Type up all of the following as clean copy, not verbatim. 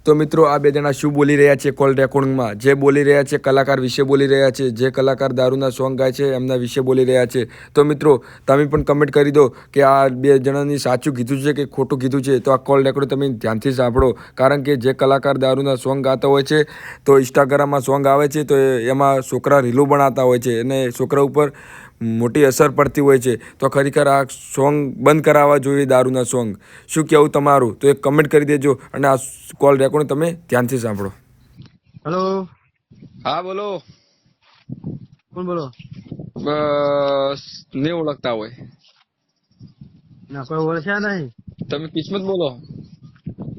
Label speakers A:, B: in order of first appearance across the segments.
A: તો મિત્રો આ બે જણા શું બોલી રહ્યા છે કોલ રેકોર્ડિંગમાં? જે બોલી રહ્યા છે કલાકાર વિશે બોલી રહ્યા છે, જે કલાકાર દારૂના સોંગ ગાય છે એમના વિશે બોલી રહ્યા છે. તો મિત્રો તમે પણ કમેન્ટ કરી દો કે આ બે જણાની સાચું કીધું છે કે ખોટું કીધું છે. તો આ કોલ રેકોર્ડિંગ તમે ધ્યાનથી સાંભળો, કારણ કે જે કલાકાર દારૂના સોંગ ગાતા હોય છે તો ઇન્સ્ટાગ્રામમાં સોંગ આવે છે તો એમાં છોકરા રીલો બનાવતા હોય છે અને છોકરા ઉપર મોટી અસર પડતી હોય છે. તો ખરેખર આ સોંગ બંધ કરાવવા જોઈએ, દારૂના સોંગ. શું કહેવું તમારું? તો એક કમેન્ટ કરી દેજો અને આ કોલ રેકોર્ડિંગ તમે ધ્યાનથી સાંભળો.
B: હેલો,
C: હા બોલો.
B: કોણ બોલો?
C: બસ નહીં ઓળખતા હોય.
B: ના કોઈ ઓળખ્યા નહીં.
C: તમે કિસ્મત બોલો.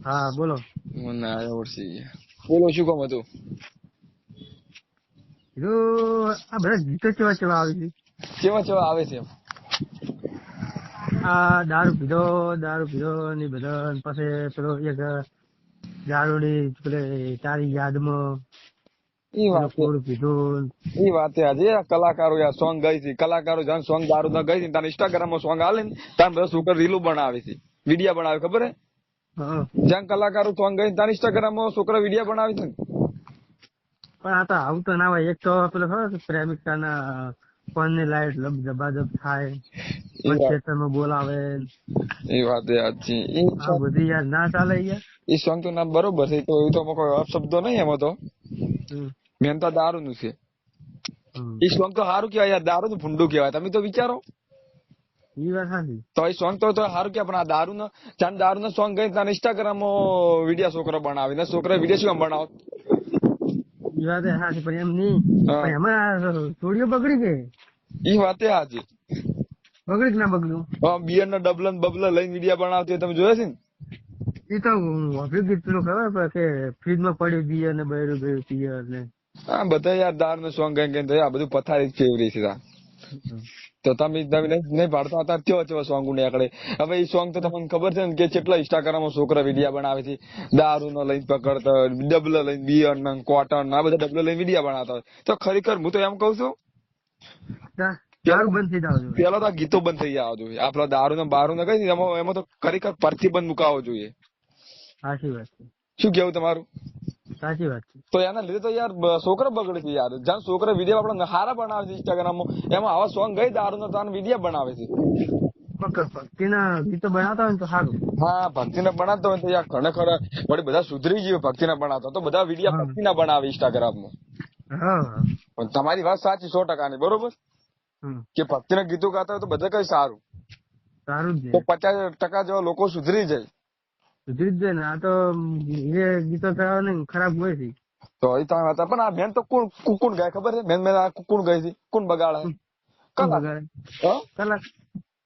B: હા બોલો.
C: મને ઓળખી ગયા. બોલો, શું કામ હતું?
B: કીધું આ બધા ગીતો કેવા કેવા આવે છે?
C: કેવા કેવા આવે છે?
B: આ દારૂ પીધો ને બધા પછી પેલો એક દારૂની પેલે તારી યાદમાં
C: ઈ વાત
B: પૂરું પીધું.
C: ઈ વાત આજે કલાકારો યાર સોંગ ગાય છે. કલાકારો જાણ સોંગ દારૂ ના ગાય છે તાર ઇન્સ્ટાગ્રામ માં સોંગ આલે ને તાર બધા છોકરા રીલો બનાવે છે, વિડિયા બનાવે. ખબર હે?
B: હા,
C: જ્યાં કલાકારો સોંગ ગાય તાર ઇન્સ્ટાગ્રામ માં છોકરા વિડિયા બનાવે છે ને.
B: પણ આ તો આવું તો ના હોય. એક તો પેલો ખબર પ્રેમિકાના ફોન ની લાઈટ લબજબાજબ થાય, ખેતરમાં બોલાવે,
C: એ વાત સાચી.
B: આ બધી યાર ના ચાલે યાર.
C: એ સોંગ તો ના બરોબર છે. તો એ તો કોઈ અપશબ્દો નહીં એમાં તો. મેન તો દારૂ નું છે. એ સોંગ તો સારું કેવાય યાર, દારૂ નું ભૂંડું કેવાય. તમે તો વિચારો.
B: ઈ વાત સાચી.
C: તો એ સોંગ તો સારું કે પણ આ દારૂ નો ચાંદ દારૂ નો સોંગ ગઈ તાર ઇન્સ્ટાગ્રામ માં વિડીયો છોકરો બનાવે ને છોકરા વિડીયો શું બનાવો?
B: ઈ વાત સાચી, પણ એમ નહીં. પણ એમાં સ્ટુડિયો બગડી ગઈ.
C: ઈ વાતે સાચી.
B: બગડી કે ના બગડ્યું?
C: બિયર ના ડબલા બબલા લઈને વિડીયો બનાવતી તમે જોયા છે ને?
B: એ તો અભિગીત પેલું ખબર કે ફ્રીજ માં પડ્યું બિયર ને બૈરું ગયું પિયર ને.
C: હા, બધા યાર દારૂ નું સોંગ ગઈ આ બધું પથારી જ ફેવરી છે. તો તમે નહીં પાડતા હતા કેવા કેવા સોંગ નીકળે. હવે એ સોંગ તો તમને ખબર છે ને કે કેટલા ઇન્સ્ટાગ્રામ માં છોકરા વિડીયા બનાવે છે, દારૂ નો લઈને પકડતા, ડબલા લઈને બિયર ને કોટન આ બધા ડબલા લઈને વિડીયા બનાવતા હોય. તો ખરેખર હું તો એમ કઉ છું
B: દારૂ બંધ થઈ જવું જોઈએ.
C: પેલા તો આ ગીતો બંધ થઈ જવા જોઈએ. આપડા દારૂ ને બારૂ ને કઈ એમાં તો ખરેખર પ્રતિબંધ મુકાવો જોઈએ.
B: સાચી વાત છે.
C: શું કેવું તમારું?
B: સાચી વાત છે.
C: તો એના લીધે તો યાર છોકરા બગડે છે યાર. જ્યાં છોકરા વિડીયો આપડે હારા બનાવે છે ઇન્સ્ટાગ્રામ માં, એમાં આવા સોંગ ગઈ દારૂ નો તાર વિડીયો બનાવે છે.
B: ભક્તિના ગીતો બનાવતા હોય ને તો સારું.
C: હા, ભક્તિના બનાવતા હોય તો યાર ખરેખર વળી બધા સુધરી ગયું. ભક્તિના બનાવતા તો બધા વિડીયો ભક્તિના બનાવે ઇન્સ્ટાગ્રામ માં. પણ તમારી વાત સાચી 100% ની, બરોબર કે ભક્તિના ગીતો ગાતા હોય તો બધા કઈ સારું
B: સારું જ
C: તો 50% જેવા લોકો સુધરી જાય.
B: સુધરી જ જાય ને. આ તો એ ગીતો ને ખરાબ હોય છે.
C: તો એ તમે વાત પણ આ મેન તો કોણ ગાય ખબર છે? મેન આ કોણ ગાય છે? કોણ બગાડે?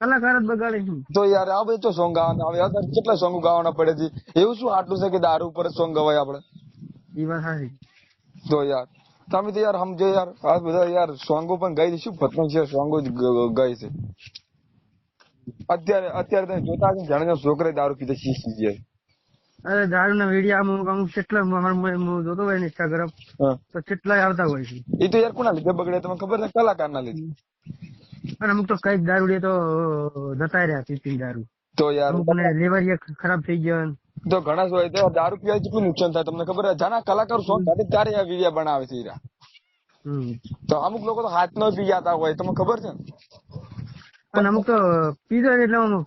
B: કલાકાર જ બગાડે છે.
C: તો યાર આ બધું તો સોંગ ગાવાના આવે. કેટલા સોંગ ગાવાના પડે છે? એવું શું આટલું છે કે દારૂ ઉપર સોંગ ગવાય આપડે?
B: એ વાત સાચી.
C: તો યાર તમે તો યાર સમજો યાર, આ બધા યાર સોંગો પણ ગાય છે. શું પતંગ છે સોંગો જ ગાય છે. અત્યારે તમે જોતા હશો જાણે છોકરા દારૂ પીતા શીખી ગયા.
B: અરે દારૂ ના વિડીયો અમુક કેટલા હું જોતો હોય ને ઇન્સ્ટાગ્રામ તો કેટલા આવતા હોય છે.
C: એ તો યાર કોના લીધે બગડે તમને ખબર છે? કલાકાર ના લીધે.
B: અને અમુક તો કઈક દારૂ તો જતા રહ્યા પીતી દારૂ.
C: તો યાર
B: અમુક ને લેવરિયા ખરાબ થઈ ગયા.
C: તો ઘણા હોય તો દારૂ પીવાય કેટલું નુકસાન થાય તમને ખબર? જાના કલાકાર સોંગ કાઢે ત્યારે આ વિડીયો બનાવે છે. તો અમુક લોકો તો હાથ નો પી જતા હોય તમને ખબર છે ને?
B: અને અમુક તો પીધો એટલે અમુક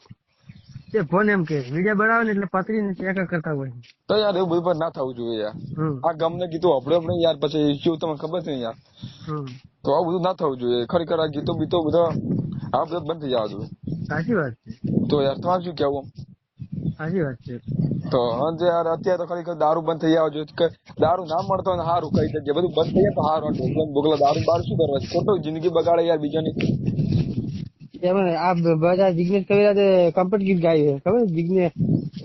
B: એ ફોન એમ કે વિડીયો બનાવે ને એટલે પતરી ચેક કરતા હોય.
C: તો યાર એવું બધું ના થવું જોઈએ યાર. આ ગમને કીધું આપણે યાર પછી શું તમને ખબર છે યાર? તો આ બધું ના થવું જોઈએ. ખરેખર આ ગીતો બીતો બધા આ બધા બંધ થઈ જવા જોઈએ.
B: સાચી વાત છે.
C: તો યાર તમારે શું કેવું?
B: સાચી વાત છે.
C: તો યાર અત્યારે તો ખરેખર દારૂ બંધ થઈ જવા જોઈએ. દારૂ ના મળતો ને સારું કઈ જગ્યાએ બધું બંધ થઈ જાય તો સારું. બોગલા દારૂ બાર શું કરવા? ખોટો જિંદગી બગાડે યાર બીજાની.
B: આ બધા જિગ્નેશ કવિરાજે કમ્પ્લીટ ગીત ગાયું છે ખબર? જિગ્નેશ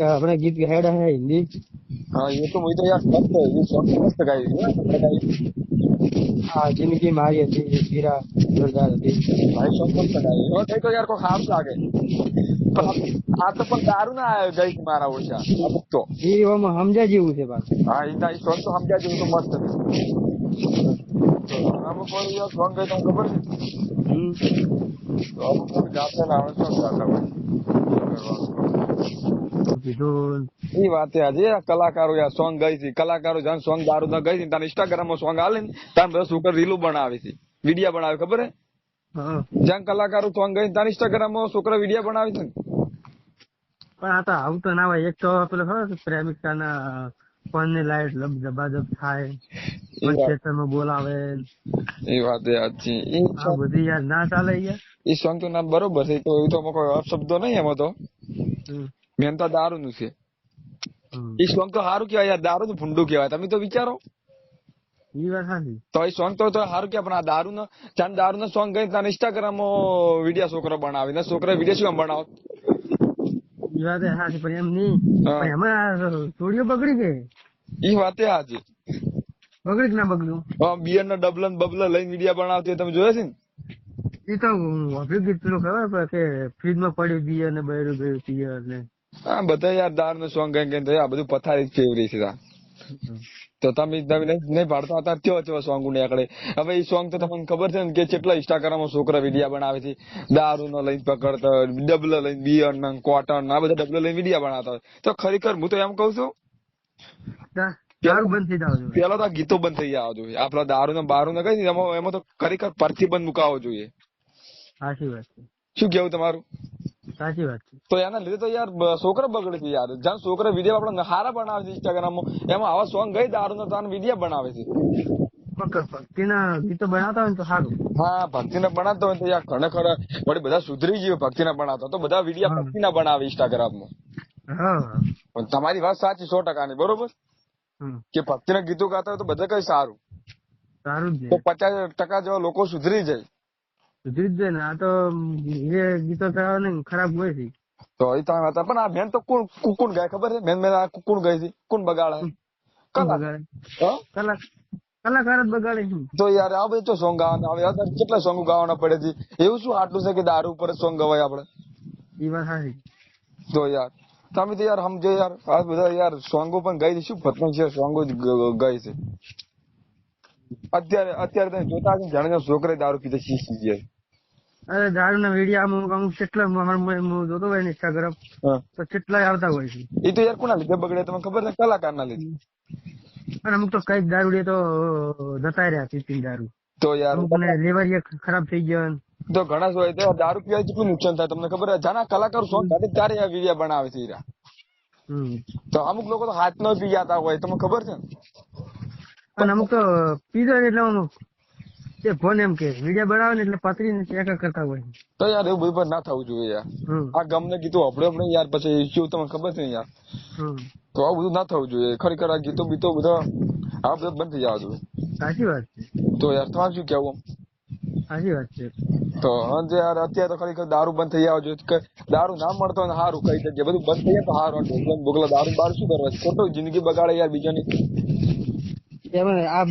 B: આપણે ગીત ગાયડા છે હિન્દી.
C: હા એ તો હું તો યાર મસ્ત ગાયું.
B: હા, જિંદગી મારી હતી હીરા જોરદાર હતી.
C: ભાઈ સોંગ મસ્ત ગાયું. તો યાર કોઈ સારું લાગે. આ તો પણ દારૂ ના ગઈ મારા ઓછા અમુક તો
B: એ સમજ્યા જેવું છે પાછું.
C: હા એ સોંગ તો સમજ્યા જેવું તો મસ્ત અમુક સોંગ ગઈ તમને ખબર છે? અમુક જાતે ના આવે શું ગાતા હોય.
B: કીધું
C: એ વાત આજે કલાકારો યાર સોંગ ગાય છે, કલાકારો જાણ સોંગ દારૂ ના ગાય છે તારે ઇન્સ્ટાગ્રામ માં સોંગ આલે ને તાર બધા છોકરા રીલો બનાવે છે, વિડીયા બનાવે, ખબર હે?
B: હા.
C: જ્યાં કલાકારો સોંગ ગાય તાર ઇન્સ્ટાગ્રામ માં છોકરા વિડીયા બનાવે છે ને.
B: પણ આ તો આવતો ના હોય. એક તો પેલો ખબર છે પ્રેમિકાના ફોન ની લાઈટ લબજબાજબ થાય, ખેતરમાં બોલાવે,
C: એ વાત સાચી.
B: આ બધી યાર ના ચાલે યાર.
C: એ સોંગ તો ના બરોબર છે, તો એ તો કોઈ અપશબ્દો નહીં એમાં તો.
B: હમ.
C: મેન તો દારૂ નું છે.
B: હમ.
C: એ સોંગ તો સારું કેવાય યાર, દારૂ નું ભૂંડું કેવાય. તમે તો વિચારો
B: ઈ વાત સાચી.
C: તો એ સોંગ તો સારું કે પણ આ દારૂ નો ચાંદ દારૂ નો સોંગ ગઈ તારે ઇન્સ્ટાગ્રામ વિડીયો છોકરા બનાવે ને છોકરા વિડીયો શું બનાવો.
B: ઈ વાત સાચી પણ એમ નહીં.
C: હા.
B: પણ એમાં સ્ટુડિયો બગડી ગઈ.
C: એ વાત આજે
B: બગડી કે ના બગડ્યું?
C: બિયર ના ડબલ બબલા લઈને વિડીયો બનાવતી તમે જોયા છે ને?
B: એ તો વાપરી ગયું પેલું ખબર કે ફ્રીજમાં પડ્યું બિયર ને બૈરું ગયું પિયર ને.
C: હા બધા યાર દારૂ નો સોંગ ગઈ આ બધું પથારી જ ફેવરી છે. તો તમે નહીં પાડતા હતા કેવા સોંગ નીકળે. હવે એ સોંગ તો તમને ખબર છે ને કે કેટલા ઇન્સ્ટાગ્રામ માં છોકરા વિડીયા બનાવે છે, દારૂ નો લઈને પકડતા હોય, ડબલા લઈને બિયર ને કોટન આ બધા ડબલા લઈને વિડીયા બનાવતા હોય. તો ખરેખર હું તો એમ કઉ છું
B: દારૂ બંધ થઈ જવું જોઈએ.
C: પેલા તો આ ગીતો બંધ થઈ જવા જોઈએ. આપડા દારૂ ને બારૂ ને કઈ એમાં તો ખરેખર પ્રતિબંધ મુકાવો જોઈએ.
B: સાચી વાત છે.
C: શું કેવું તમારું?
B: સાચી વાત છે.
C: તો એના લીધે તો યાર છોકરા બગડે છે યાર. જ્યાં છોકરા વિડીયો આપડે હારા બનાવે છે ઇન્સ્ટાગ્રામ માં, એમાં આવા સોંગ ગઈ દારૂ નો તાન વિડીયો બનાવે છે.
B: ભક્તિના ગીતો બનાવતા હોય ને તો સારું.
C: હા ભક્તિ ના બનાવતા હોય તો યાર ખરેખર વળી બધા સુધરી ગયું. ભક્તિ ના બનાવતા તો બધા વિડીયો ભક્તિ ના બનાવે ઇન્સ્ટાગ્રામ માં.
B: હા.
C: પણ તમારી વાત સાચી 100% ની, બરોબર કે ભક્તિ ના ગીતો ગાતા હોય તો બધા કઈ સારું
B: સારું જ
C: તો
B: છે.
C: 50% જેવા લોકો સુધરી જાય.
B: સુધરી જ જાય ને. આ તો એ ગીતો ગાવા ને ખરાબ હોય છે.
C: તો એ તમે હતા પણ આ મેન તો કોણ ગાય ખબર છે? મેન આ કોણ ગાય છે, કોણ બગાડે?
B: કોણ બગાડે?
C: હા
B: કલાકાર જ બગાડે છે.
C: તો યાર આ બધું તો સોંગ ગાવાના આવે. કેટલા સોંગ ગાવાના પડે છે. એવું શું આટલું છે કે દારૂ ઉપર સોંગ ગવાય આપડે?
B: એ વાત સાચી.
C: તો યાર તમે તો યાર સમજો યાર આ બધા યાર સોંગો પણ ગાઈ છે. શું પતંગ છે સોંગો જ ગાય છે. અત્યારે તમે જોતા હશો જાણે છોકરા દારૂ પીતે શીખી ગયા.
B: અરે દારૂ ના વિડીયો અમુક કેટલા હું જોતો હોય ને ઇન્સ્ટાગ્રામ તો કેટલાય આવતા હોય છે.
C: એ તો યાર કોના લીધે બગડે તમને ખબર છે? કલાકાર ના લીધે.
B: અને અમુક તો કઈક દારૂ તો જતા રહ્યા પીપી દારૂ.
C: તો યાર
B: અમુક ને લેવરિયા ખરાબ થઈ ગયા.
C: તો ઘણા હોય તો દારૂ પીવાય કેટલું નુકસાન થાય તમને ખબર છે? જાના કલાકાર સોંગ કાઢે ત્યારે આ વિડીયો બનાવે છે હીરા. તો અમુક લોકો તો હાથ ન પી જતા હોય તમને ખબર છે ને?
B: અને અમુક તો પીધો એટલે અમુક એ ફોન એમ કે વિડીયો બનાવે ને એટલે પતરીને ચેક કરતા હોય.
C: તો યાર એવું બધું ના થવું જોઈએ યાર. આ ગમને કીધું આપણે યાર પછી શું તમને ખબર છે યાર? તો આવું બધું ના થવું જોઈએ. ખરેખર આ ગીતો બીતો બધા આ બધા બંધ થઈ જવા જોઈએ.
B: સાચી વાત છે.
C: તો યાર તમારે શું કેવું?
B: સાચી વાત છે.
C: તો યાર અત્યારે તો ખરેખર દારૂ બંધ થઈ જવા જોઈએ. દારૂ ના મળતો હોય સારું કઈ જગ્યાએ બધું બંધ થઈ જાય તો સારું. બોગલા દારૂ બાર શું કરવા? ખોટું જિંદગી બગાડે યાર બીજાની.
B: આ